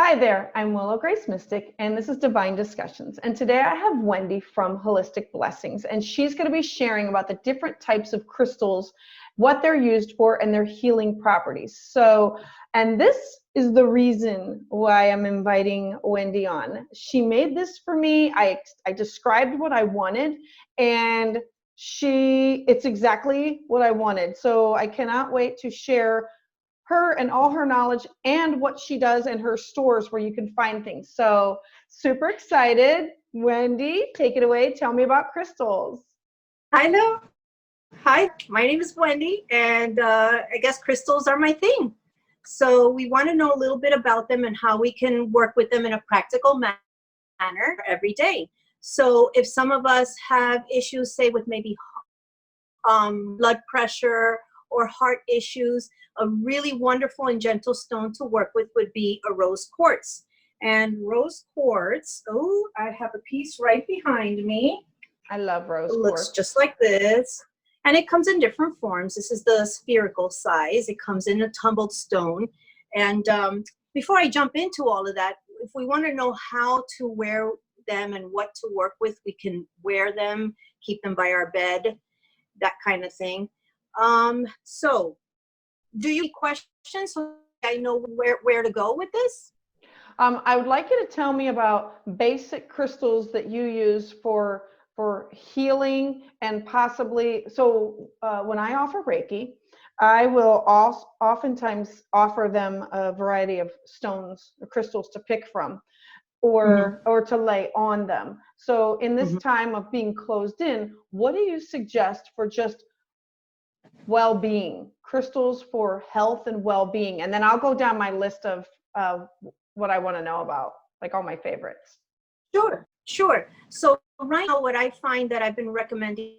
Hi there, I'm Willow Grace Mystic, and this is Divine Discussions. And today I have Wendy from Wholistic Blessings, and she's going to be sharing about the different types of crystals, what they're used for, and their healing properties. And this is the reason why I'm inviting Wendy on. She made this for me. I described what I wanted, and it's exactly what I wanted. So I cannot wait to share her and all her knowledge and what she does in her stores where you can find things. So super excited. Wendy, take it away. Tell me about crystals. Hello. Hi, my name is Wendy, and I guess crystals are my thing. So we want to know a little bit about them and how we can work with them in a practical manner every day. So if some of us have issues, say with maybe blood pressure or heart issues, a really wonderful and gentle stone to work with would be a rose quartz. And rose quartz, oh, I have a piece right behind me. I love rose quartz. It looks just like this. And it comes in different forms. This is the spherical size. It comes in a tumbled stone. And before I jump into all of that, if we want to know how to wear them and what to work with, we can wear them, keep them by our bed, that kind of thing. So do you have questions so I know where to go with this? I would like you to tell me about basic crystals that you use for healing and possibly, when I offer Reiki, I will oftentimes offer them a variety of stones or crystals to pick from or to lay on them. So in this time of being closed in, what do you suggest for just well-being, crystals for health and well-being? And then I'll go down my list of what I want to know about, like all my favorites. Sure. So right now, what I find that I've been recommending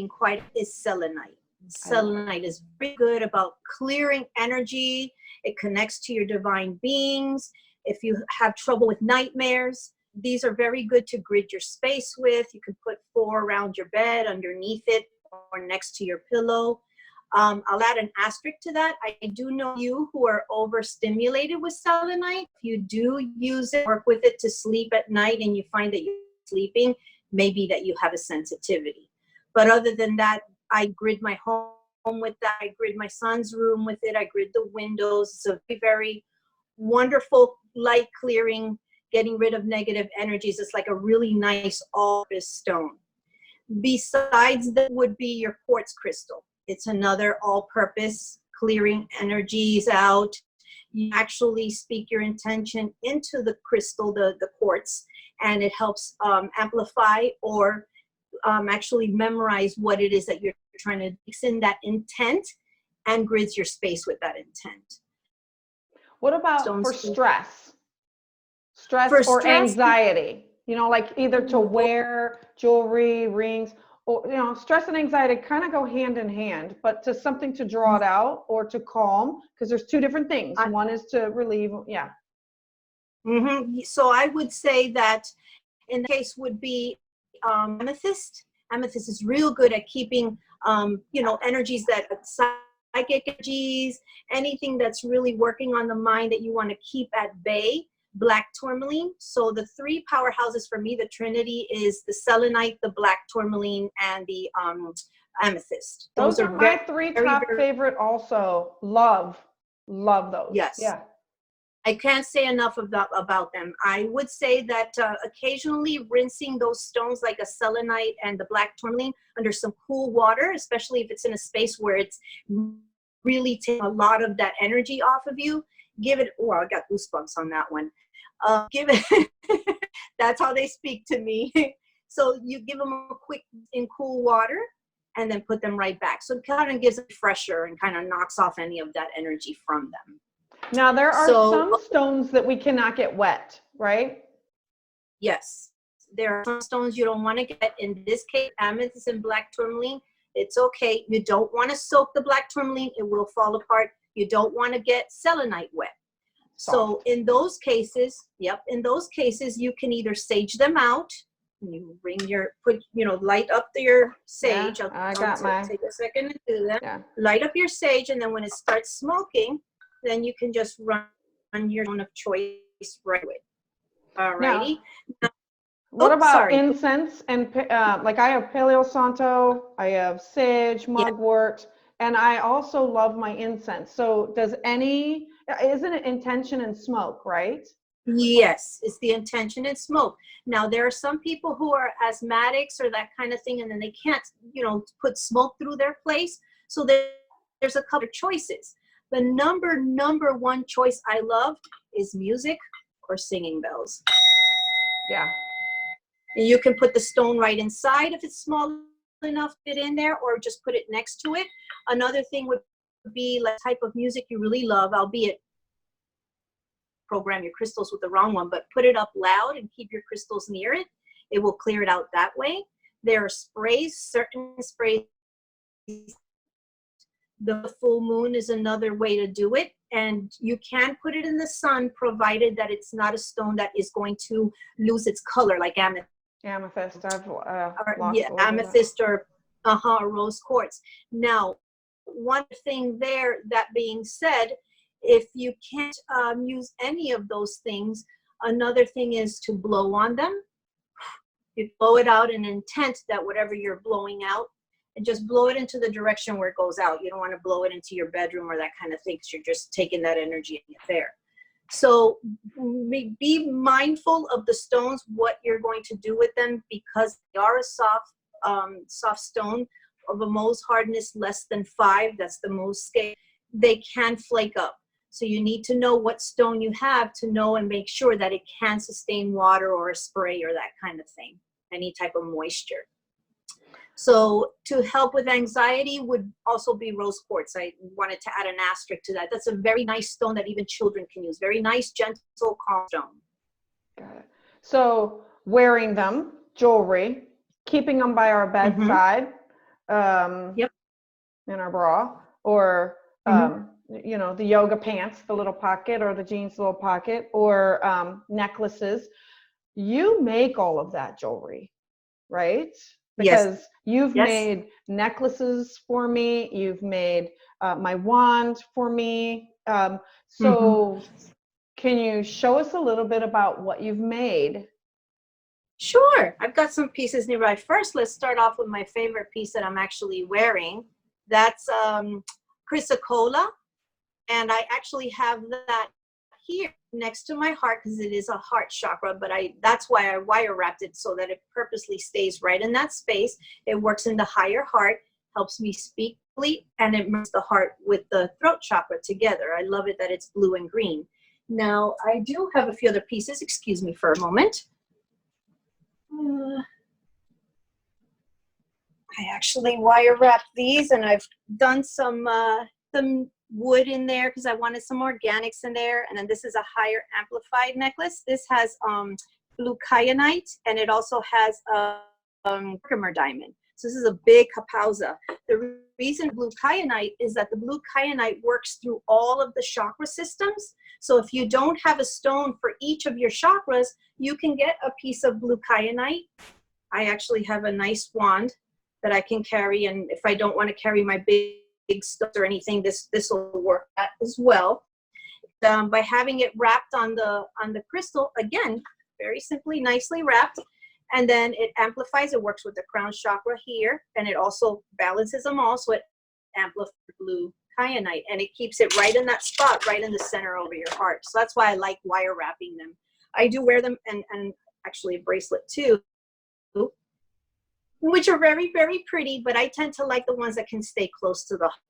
quite is selenite. Selenite is very good about clearing energy. It connects to your divine beings. If you have trouble with nightmares, these are very good to grid your space with. You can put 4 around your bed, underneath it, or next to your pillow. I'll add an asterisk to that. I do know you who are overstimulated with selenite. If you do use it, work with it to sleep at night and you find that you're sleeping, maybe that you have a sensitivity. But other than that, I grid my home with that. I grid my son's room with it. I grid the windows. It's a very, very wonderful light clearing, getting rid of negative energies. It's like a really nice all-purpose stone. Besides that would be your quartz crystal. It's another all-purpose clearing energies out. You actually speak your intention into the crystal, the quartz, and it helps amplify or actually memorize what it is that you're trying to mix in that intent and grids your space with that intent. What about for stress? Or anxiety? You know, like either to wear jewelry, rings, or, stress and anxiety kind of go hand in hand, but to something to draw it out or to calm, because there's 2 different things. One is to relieve, yeah. So I would say that in the case would be amethyst. Amethyst is real good at keeping, energies that psychic energies, anything that's really working on the mind that you want to keep at bay. Black tourmaline. So the 3 powerhouses for me, the Trinity, is the selenite, the black tourmaline, and the amethyst. Those are my 3 top favorite also. Love those. Yes. Yeah. I can't say enough about them. I would say that occasionally rinsing those stones like a selenite and the black tourmaline under some cool water, especially if it's in a space where it's really taking a lot of that energy off of you, give it, I got goosebumps on that one. Give it, that's how they speak to me. So you give them a quick in cool water and then put them right back. So it kind of gives it fresher and kind of knocks off any of that energy from them. Now there are some stones that we cannot get wet, right? Yes. There are some stones you don't want to get. In this case, amethyst and black tourmaline, it's okay. You don't want to soak the black tourmaline. It will fall apart. You don't want to get selenite wet. So in those cases, you can either sage them out. You bring light up your sage. Yeah, Take a second to do that. Yeah. Light up your sage, and then when it starts smoking, then you can just run your own of choice right away. All Now, righty. what about Sorry. incense and like I have Paleo Santo, I have sage, Yeah. mugwort, and I also love my incense. So isn't it intention and smoke, right? Yes, it's the intention and smoke. Now, there are some people who are asthmatics or that kind of thing, and then they can't, put smoke through their place. So there's a couple of choices. The number one choice I love is music or singing bells. Yeah. And you can put the stone right inside if it's small enough to fit in there, or just put it next to it. Another thing would be like type of music you really love, albeit program your crystals with the wrong one, but put it up loud and keep your crystals near it. It will clear it out that way. There are sprays, certain sprays. The full moon is another way to do it. And you can put it in the sun, provided that it's not a stone that is going to lose its color, like amethyst. Amethyst. I've Amethyst or rose quartz. Now, one thing there, that being said, if you can't use any of those things, another thing is to blow on them. You blow it out in intent that whatever you're blowing out, and just blow it into the direction where it goes out. You don't want to blow it into your bedroom or that kind of thing, because you're just taking that energy there. So be mindful of the stones, what you're going to do with them, because they are a soft stone of a Mohs hardness less than 5. That's the Mohs scale. They can flake up. So you need to know what stone you have to know and make sure that it can sustain water or a spray or that kind of thing, any type of moisture. So to help with anxiety would also be rose quartz. I wanted to add an asterisk to that. That's a very nice stone that even children can use. Very nice, gentle, calm stone. Got it. So wearing them, jewelry, keeping them by our bedside, Yep. in our bra, or the yoga pants, the little pocket, or the jeans little pocket, or necklaces. You make all of that jewelry, right? Because Yes. you've made necklaces for me, you've made my wand for me. So can you show us a little bit about what you've made? Sure. I've got some pieces nearby. First, let's start off with my favorite piece that I'm actually wearing. That's chrysocolla. And I actually have that here next to my heart, because it is a heart chakra, but that's why I wire wrapped it, so that it purposely stays right in that space. It works in the higher heart, helps me speak, and it merges the heart with the throat chakra together. I love it that it's blue and green. Now, I do have a few other pieces. Excuse me for a moment. I actually wire wrapped these, and I've done some wood in there because I wanted some organics in there. And then this is a higher amplified necklace. This has blue kyanite, and it also has Herkimer diamond. So this is a big kapauza. The reason blue kyanite is that the blue kyanite works through all of the chakra systems. So if you don't have a stone for each of your chakras, you can get a piece of blue kyanite. I actually have a nice wand that I can carry, and if I don't want to carry my big stuff or anything, this will work as well. By having it wrapped on the crystal, again, very simply, nicely wrapped, and then it amplifies. It works with the crown chakra here, and it also balances them all, so it amplifies blue kyanite, and it keeps it right in that spot, right in the center over your heart. So that's why I like wire wrapping them. I do wear them, and actually a bracelet too, which are very, very pretty, but I tend to like the ones that can stay close to the heart.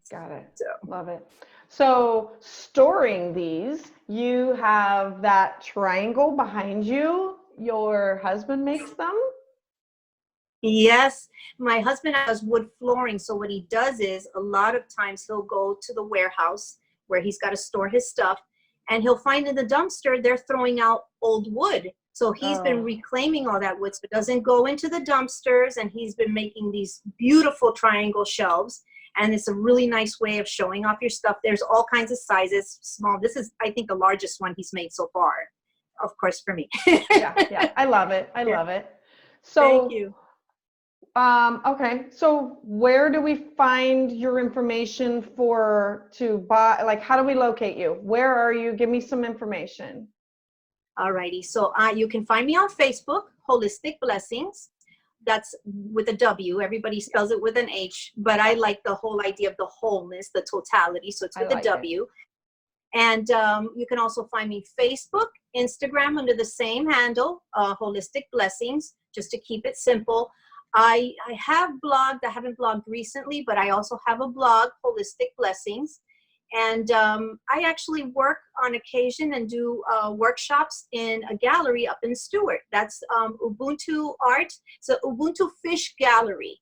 Got it. So. Love it. So storing these, you have that triangle behind you. Your husband makes them? Yes, my husband has wood flooring. So what he does is, a lot of times he'll go to the warehouse where he's got to store his stuff, and he'll find in the dumpster they're throwing out old wood. So he's been reclaiming all that wood, so it doesn't go into the dumpsters, and he's been making these beautiful triangle shelves. And it's a really nice way of showing off your stuff. There's all kinds of sizes, small. This is, I think, the largest one he's made so far, of course, for me. Yeah. I love it. I love it. So thank you. Okay, so where do we find your information to buy? Like, how do we locate you? Where are you? Give me some information. Alrighty, so you can find me on Facebook, Wholistic Blessings. That's with a W. Everybody spells it with an H, but I like the whole idea of the wholeness, the totality. So it's with a W. And you can also find me Facebook, Instagram under the same handle, Wholistic Blessings, just to keep it simple. I have blogged. I haven't blogged recently, but I also have a blog, Wholistic Blessings. And I actually work on occasion and do workshops in a gallery up in Stewart. That's Ubuntu Art. It's an Ubuntu Fish Gallery.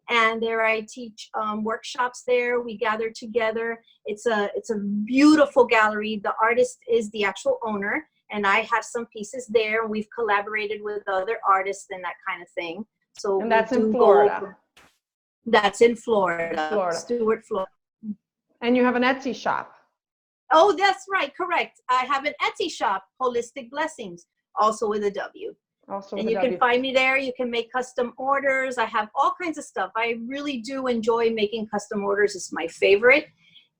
And there I teach workshops there. We gather together. It's a beautiful gallery. The artist is the actual owner, and I have some pieces there. We've collaborated with other artists and that kind of thing. So and that's in Florida. That's in Florida, Stewart, Florida. And you have an Etsy shop. Oh, that's right. Correct. I have an Etsy shop, Wholistic Blessings, also with a W. And you can find me there. You can make custom orders. I have all kinds of stuff. I really do enjoy making custom orders. It's my favorite.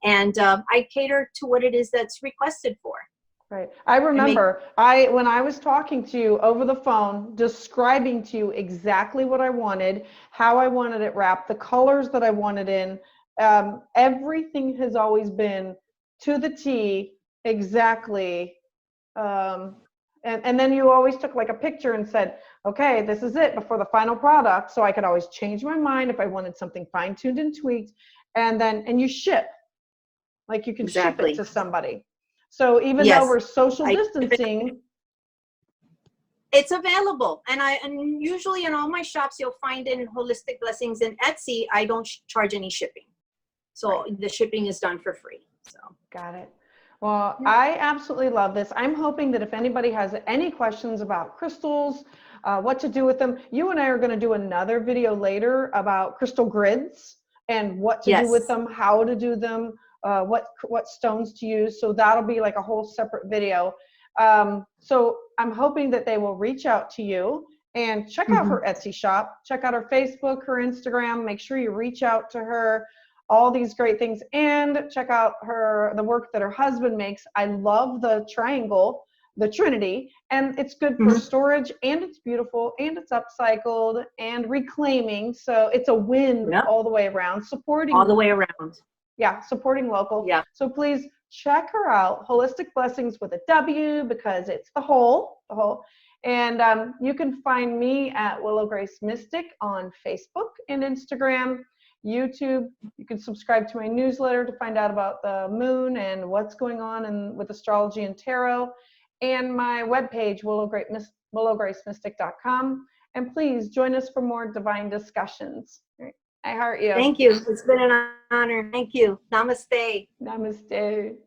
And I cater to what it is that's requested for. Right. I remember when I was talking to you over the phone, describing to you exactly what I wanted, how I wanted it wrapped, the colors that I wanted in. Everything has always been to the T, exactly. And then you always took like a picture and said, okay, this is it before the final product. So I could always change my mind if I wanted something fine-tuned and tweaked. And you ship, like you can ship it to somebody. So even though we're social distancing, it's available. And usually in all my shops, you'll find in Wholistic Blessings and Etsy, I don't charge any shipping. So the shipping is done for free. So got it. Well, I absolutely love this. I'm hoping that if anybody has any questions about crystals, what to do with them, you and I are going to do another video later about crystal grids and what to do with them, how to do them, what stones to use. So that'll be like a whole separate video. So I'm hoping that they will reach out to you and check out her Etsy shop, check out her Facebook, her Instagram, make sure you reach out to her, all these great things, and check out the work that her husband makes. I love the triangle, the Trinity, and it's good for storage, and it's beautiful, and it's upcycled and reclaiming. So it's a win all the way around, supporting all the way around. Yeah, supporting local. Yeah. So please check her out, Wholistic Blessings with a W, because it's the whole. And you can find me at Willow Grace Mystic on Facebook and Instagram, YouTube. You can subscribe to my newsletter to find out about the moon and what's going on with astrology and tarot, and my webpage, willowgracemystic.com. And please join us for more divine discussions. I heart you. Thank you. It's been an honor. Thank you. Namaste. Namaste.